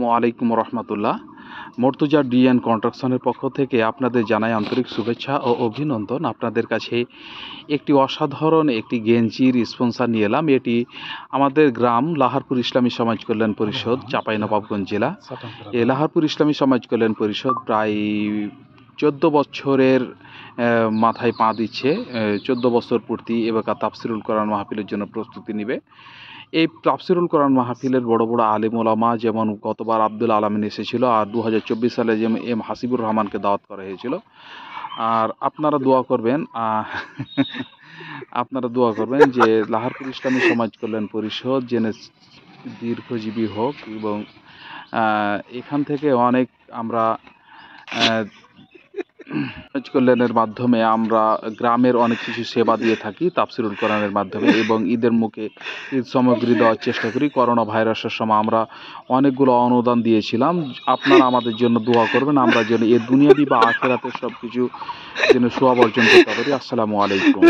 ওয়ালাইকুম রহমতুল্লাহ। Murtaza D and কন্ট্রাকশনের পক্ষ থেকে আপনাদের জানাই আন্তরিক শুভেচ্ছা ও অভিনন্দন। আপনাদের কাছে একটি অসাধারণ একটি গেঞ্জির স্পন্সর নিয়ে এলাম। এটি আমাদের গ্রাম লাহারপুর ইসলামী সমাজ কল্যাণ পরিষদ, চাঁপাইনবাবগঞ্জ জেলা। এই লাহারপুর ইসলামী সমাজ কল্যাণ পরিষদ প্রায় 14 বছরের মাথায় পা দিচ্ছে। 14 বছর পূর্তি এবারকার তাফসিরুল কোরআন মাহফিলের জন্য প্রস্তুতি নিবে। এই তাফসিরুল কোরআন মাহফিলের বড় বড় আলেম ওলামা, যেমন গতবার আব্দুল আলামিন এসেছিল, আর 2024 সালে যেমন এম হাসিবুর রহমানকে দাওয়াত করা হয়েছিল। আর আপনারা দোয়া করবেন আপনারা দোয়া করবেন যে লাহারপুর ইসলামী সমাজ কল্যাণ পরিষদ যেন দীর্ঘজীবী হোক, এবং এখান থেকে অনেক আমরা সমাজ কল্যাণের মাধ্যমে আমরা গ্রামের অনেক কিছু সেবা দিয়ে থাকি তাফসিরুল কোরআনের মাধ্যমে, এবং ঈদের মুখে ঈদ সামগ্রী দেওয়ার চেষ্টা করি। করোনা ভাইরাসের সময় আমরা অনেকগুলো অনুদান দিয়েছিলাম। আপনারা আমাদের জন্য দোয়া করবেন, আমরা যেন এ দুনিয়াবি বা আখেরাতের সব কিছু যেন সোয়াব অর্জন করতে পারি। আসসালামু আলাইকুম।